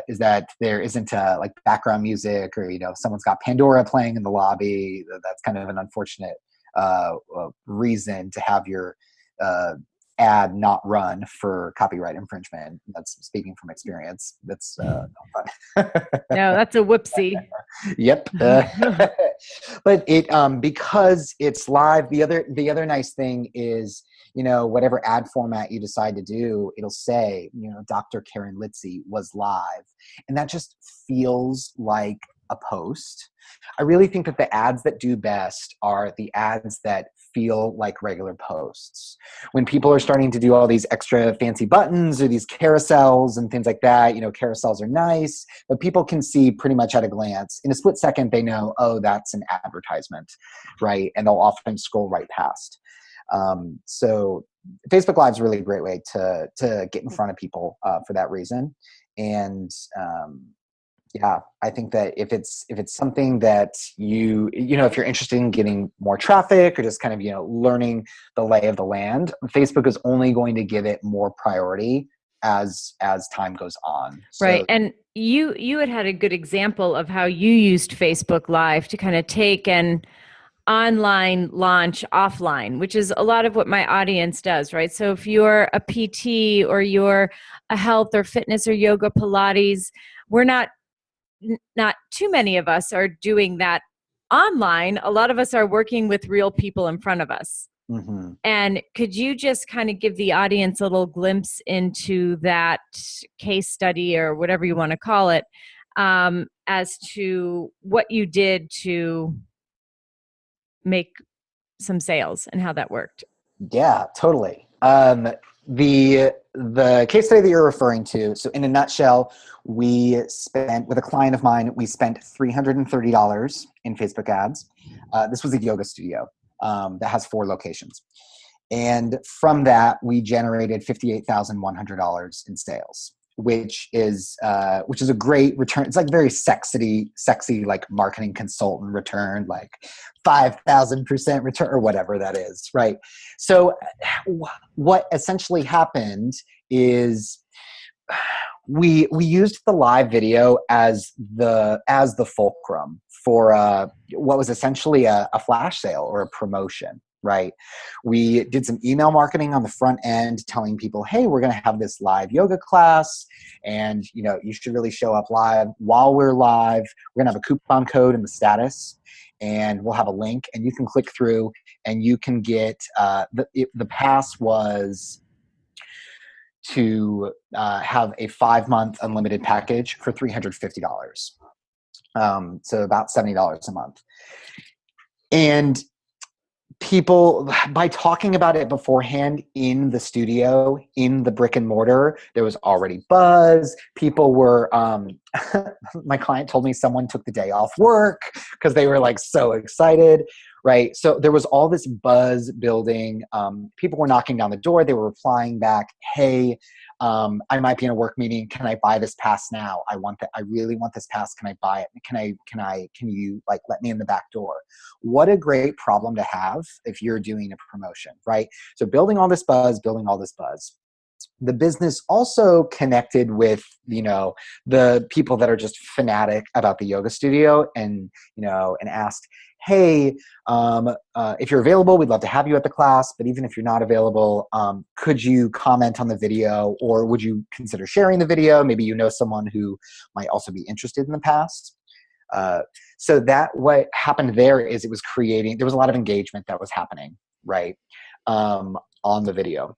is that there isn't like background music, or, someone's got Pandora playing in the lobby. That's kind of an unfortunate reason to have your ad not run for copyright infringement. That's speaking from experience. That's not fun. No, that's a whoopsie. Yep. But it because it's live, the other nice thing is, whatever ad format you decide to do, it'll say, Dr. Karen Litzy was live, and that just feels like a post. I really think that the ads that do best are the ads that feel like regular posts. When people are starting to do all these extra fancy buttons or these carousels and things like that, carousels are nice, but people can see pretty much at a glance. In a split second, they know, oh, that's an advertisement, right? And they'll often scroll right past. So Facebook Live is a really great way to get in front of people for that reason. And yeah, I think that if it's something that if you're interested in getting more traffic or just kind of, learning the lay of the land, Facebook is only going to give it more priority as time goes on. Right. And you had a good example of how you used Facebook Live to kind of take an online launch offline, which is a lot of what my audience does, right? So if you're a PT or you're a health or fitness or yoga Pilates, we're not too many of us are doing that online. A lot of us are working with real people in front of us. Mm-hmm. And could you just kind of give the audience a little glimpse into that case study or whatever you want to call it, as to what you did to make some sales and how that worked. Yeah, totally. The case study that you're referring to, so in a nutshell, we spent, with a client of mine, we spent $330 in Facebook ads. This was a yoga studio that has 4 locations. And from that, we generated $58,100 in sales, which is a great return. It's like very sexy, like marketing consultant return, like 5,000% return or whatever that is, right? So what essentially happened is we used the live video as the fulcrum for what was essentially a flash sale or a promotion, right? We did some email marketing on the front end telling people, hey, we're going to have this live yoga class and you should really show up live. While we're live, we're going to have a coupon code in the status and we'll have a link and you can click through and you can get the pass was to have a 5-month unlimited package for $350. So about $70 a month. And people, by talking about it beforehand in the studio, in the brick and mortar, there was already buzz. People were, my client told me someone took the day off work because they were like so excited, right? So there was all this buzz building. People were knocking down the door. They were replying back, hey, I might be in a work meeting. Can I buy this pass now? I really want this pass. Can I buy it? Can you like let me in the back door? What a great problem to have if you're doing a promotion, right? So building all this buzz. The business also connected with, the people that are just fanatic about the yoga studio and asked, hey, if you're available, we'd love to have you at the class. But even if you're not available, could you comment on the video or would you consider sharing the video? Maybe you know someone who might also be interested in the pass. So that what happened there is there was a lot of engagement that was happening, right, on the video.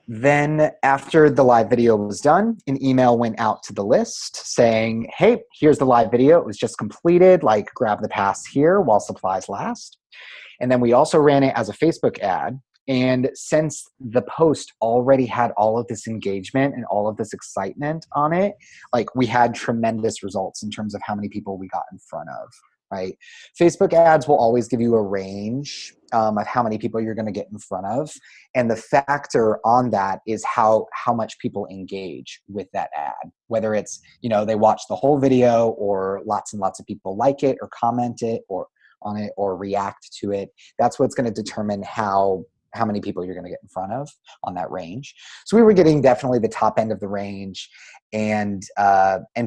Then after the live video was done, an email went out to the list saying, hey, here's the live video. It was just completed. Like, grab the pass here while supplies last. And then we also ran it as a Facebook ad. And since the post already had all of this engagement and all of this excitement on it, like we had tremendous results in terms of how many people we got in front of. Right? Facebook ads will always give you a range of how many people you're going to get in front of. And the factor on that is how much people engage with that ad, whether it's, they watch the whole video or lots and lots of people like it or comment it or on it or react to it. That's what's going to determine how many people you're going to get in front of on that range. So we were getting definitely the top end of the range. And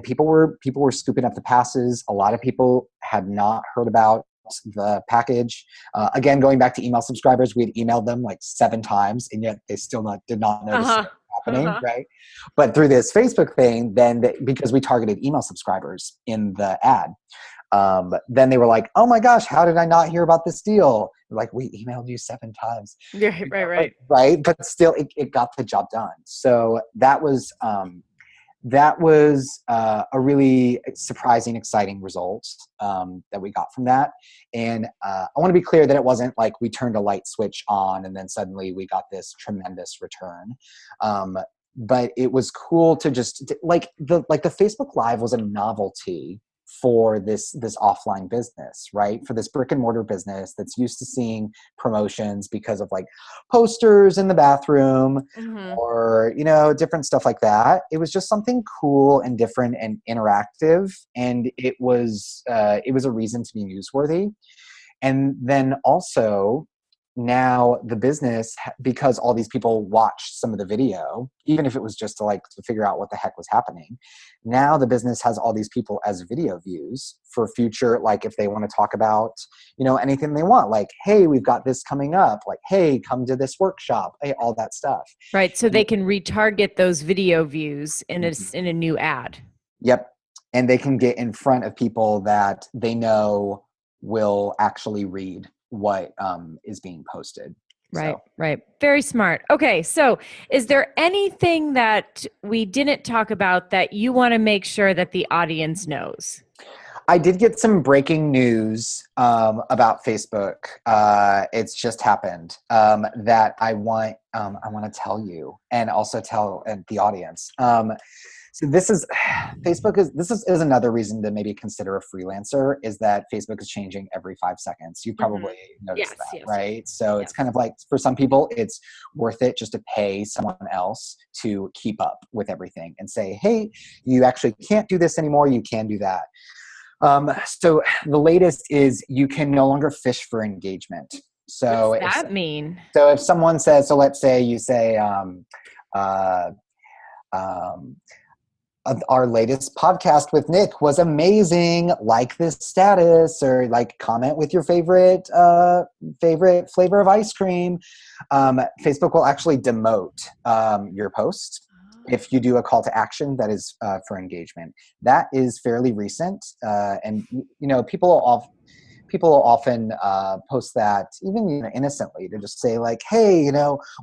people were scooping up the passes. A lot of people had not heard about the package. Again, going back to email subscribers, we had emailed them like 7 times, and yet they still did not notice it happening, right? But through this Facebook thing, because we targeted email subscribers in the ad, then they were like, oh my gosh, how did I not hear about this deal? Like, we emailed you 7 times. Yeah, right. Right. But still, it got the job done. So that was a really surprising, exciting result that we got from that. And I want to be clear that it wasn't like we turned a light switch on and then suddenly we got this tremendous return. But it was cool to just like the Facebook Live was a novelty for this offline business, right? For this brick and mortar business that's used to seeing promotions because of like posters in the bathroom or, different stuff like that. It was just something cool and different and interactive. And it was a reason to be newsworthy. And then also now the business, because all these people watched some of the video, even if it was just to figure out what the heck was happening, now the business has all these people as video views for future, like if they want to talk about, anything they want, like, hey, we've got this coming up, like, hey, come to this workshop, hey, all that stuff. Right. So they can retarget those video views in a new ad. Yep. And they can get in front of people that they know will actually read what is being posted. Right, So right. Very smart. Okay, so is there anything that we didn't talk about that you want to make sure that the audience knows? I did get some breaking news about Facebook. It's just happened that I want to tell you and also tell the audience. So this is this is another reason to maybe consider a freelancer, is that Facebook is changing every 5 seconds. You Mhm. probably noticed Yes, that, yes, right? So it's yes. kind of like, for some people, it's worth it just to pay someone else to keep up with everything and say, hey, you actually can't do this anymore. You can do that. So the latest is you can no longer fish for engagement. What does So that mean? if someone says, so let's say you say, uh, um, our latest podcast with Nick was amazing. Like this status, or like comment with your favorite flavor of ice cream. Facebook will actually demote your post if you do a call to action that is for engagement. That is fairly recent, and people will often post that, even innocently, to just say like, hey,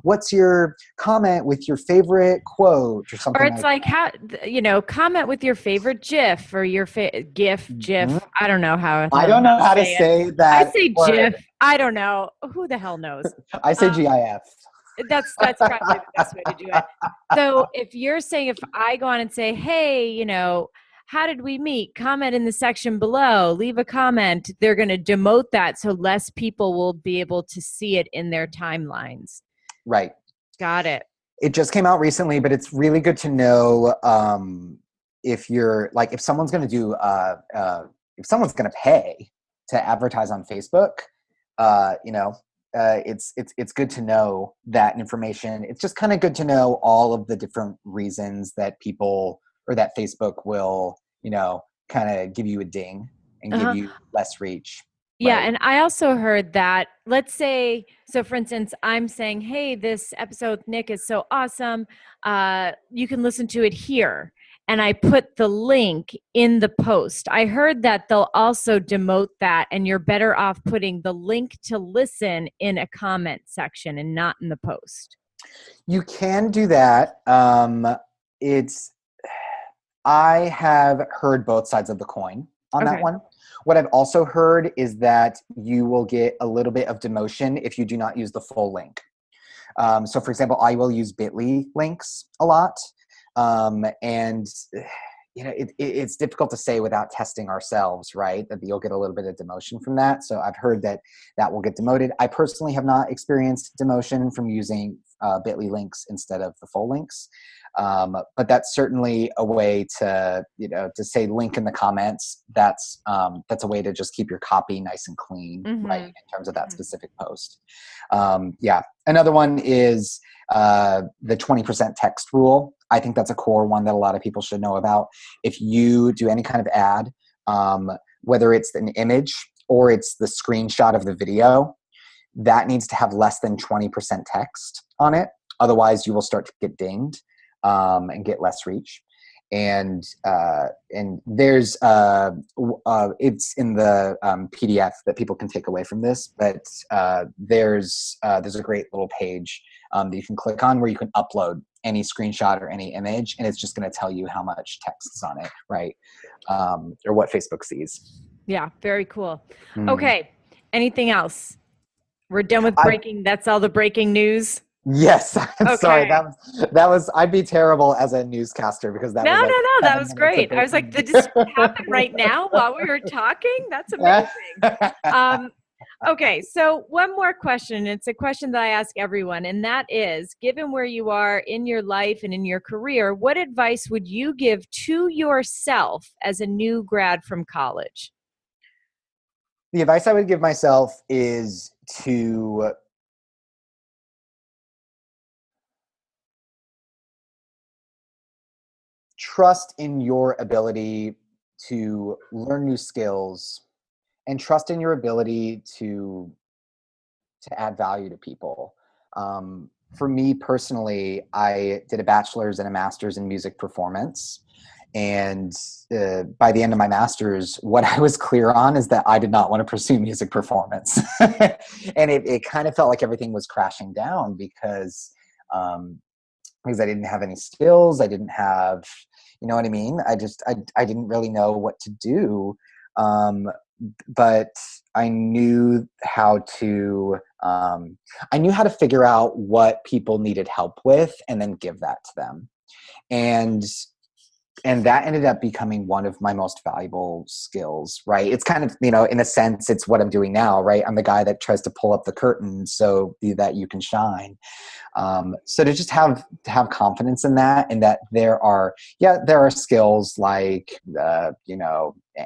what's your comment with your favorite quote or Or something it's like like, how, comment with your favorite GIF or your GIF, that. GIF. I don't know how the I hell don't know to how to say it. say I that say word. GIF. I don't know. Who the hell knows? I say Um, GIF. that's probably the best way to do it. So if you're saying, if I go on and say, hey, how did we meet? Comment in the section below, leave a comment. They're going to demote that so less people will be able to see it in their timelines. Right. Got it. It just came out recently, but it's really good to know if someone's going to if someone's going to pay to advertise on Facebook. It's good to know that information. It's just kind of good to know all of the different reasons that people, or that Facebook will, kind of give you a ding and give Uh-huh. you less reach. Yeah, Right. and I also heard that, let's say, so for instance, I'm saying, hey, this episode with Nick is so awesome. You can listen to it here. And I put the link in the post. I heard that they'll also demote that, and you're better off putting the link to listen in a comment section and not in the post. You can do that. It's I have heard both sides of the coin on that Okay. one. What I've also heard is that you will get a little bit of demotion if you do not use the full link. So for example, I will use bit.ly links a lot. And it's difficult to say without testing ourselves, right? That you'll get a little bit of demotion from that. So I've heard that will get demoted. I personally have not experienced demotion from using bit.ly links instead of the full links. But that's certainly a way to say link in the comments. That's a way to just keep your copy nice and clean, right? In terms of that specific post. Yeah. Another one is the 20% text rule. I think that's a core one that a lot of people should know about. If you do any kind of ad, whether it's an image or it's the screenshot of the video, that needs to have less than 20% text on it. Otherwise, you will start to get dinged and get less reach. And there's it's in the PDF that people can take away from this, but there's a great little page that you can click on where you can upload any screenshot or any image, and it's just going to tell you how much text is on it, right? Or what Facebook sees. Yeah, very cool. Mm. Okay. Anything else? We're done with breaking. That's all the breaking news. Yes, I'm sorry. Okay. That was. I'd be terrible as a newscaster because that No, was no, like no. That 7 was minutes of great. I was breaking like, did news. this happen right now while we were talking? That's amazing. Okay, so one more question. It's a question that I ask everyone, and that is, given where you are in your life and in your career, what advice would you give to yourself as a new grad from college? The advice I would give myself is to trust in your ability to learn new skills, and trust in your ability to add value to people. For me personally, I did a bachelor's and a master's in music performance. And by the end of my master's, what I was clear on is that I did not want to pursue music performance. And it kind of felt like everything was crashing down because I didn't have any skills. I didn't have, you know what I mean? I didn't really know what to do. But I knew how to figure out what people needed help with and then give that to them. And that ended up becoming one of my most valuable skills, right? It's kind of, in a sense, it's what I'm doing now, right? I'm the guy that tries to pull up the curtain so that you can shine. So to just have confidence in that, and that there are skills like,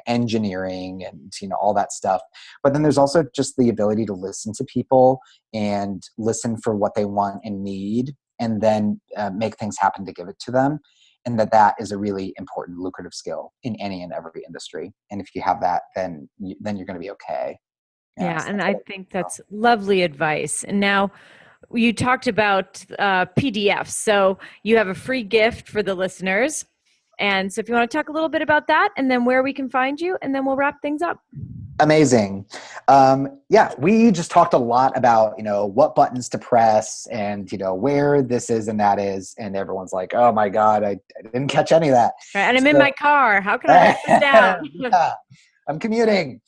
engineering and, all that stuff. But then there's also just the ability to listen to people and listen for what they want and need, and then make things happen to give it to them. And that is a really important, lucrative skill in any and every industry. And if you have that, then you're going to be okay. Yeah, and I think that's lovely advice. And now you talked about PDFs. So you have a free gift for the listeners. And so if you want to talk a little bit about that and then where we can find you, and then we'll wrap things up. Amazing. We just talked a lot about, what buttons to press and, where this is and that is. And everyone's like, oh my God, I didn't catch any of that. Right, and I'm in my car. How can I write this down? Yeah, I'm commuting.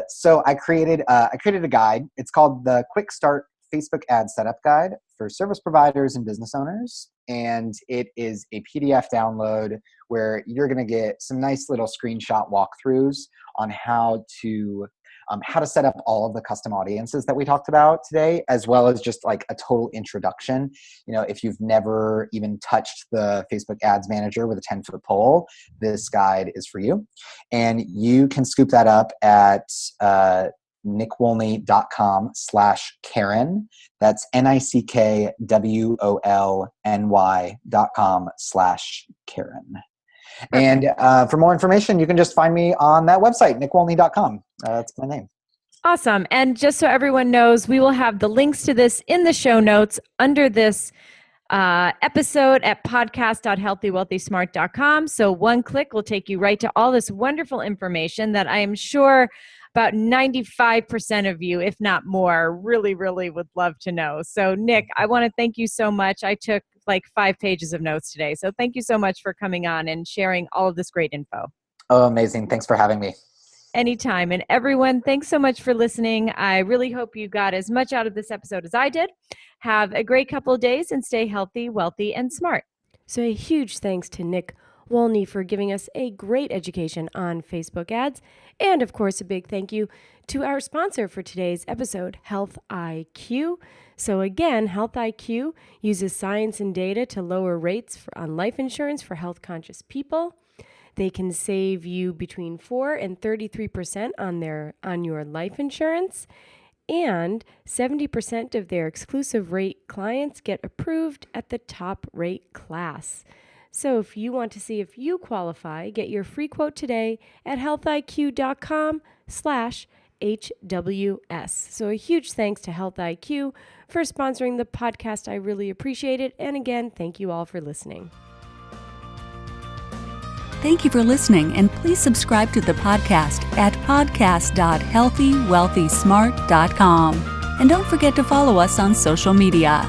So I created a guide. It's called the Quick Start Facebook Ad Setup Guide for service providers and business owners. And it is a PDF download where you're going to get some nice little screenshot walkthroughs on how to set up all of the custom audiences that we talked about today, as well as just like a total introduction. If you've never even touched the Facebook Ads Manager with a 10-foot pole, this guide is for you. And you can scoop that up at nickwolny.com/Karen. That's nickwolny.com/Karen. And for more information, you can just find me on that website, nickwolny.com. That's my name. Awesome. And just so everyone knows, we will have the links to this in the show notes under this episode at podcast.healthywealthysmart.com. So one click will take you right to all this wonderful information that I am sure about 95% of you, if not more, really, really would love to know. So Nick, I want to thank you so much. I took like 5 pages of notes today. So thank you so much for coming on and sharing all of this great info. Oh, amazing. Thanks for having me. Anytime. And everyone, thanks so much for listening. I really hope you got as much out of this episode as I did. Have a great couple of days and stay healthy, wealthy, and smart. So a huge thanks to Nick Wolny for giving us a great education on Facebook ads. And of course, a big thank you to our sponsor for today's episode, Health IQ. So again, Health IQ uses science and data to lower rates on life insurance for health-conscious people. They can save you between 4 and 33% on your life insurance. And 70% of their exclusive rate clients get approved at the top rate class. So if you want to see if you qualify, get your free quote today at healthiq.com/HWS. So a huge thanks to Health IQ for sponsoring the podcast. I really appreciate it. And again, thank you all for listening. Thank you for listening, and please subscribe to the podcast at podcast.healthywealthysmart.com. And don't forget to follow us on social media.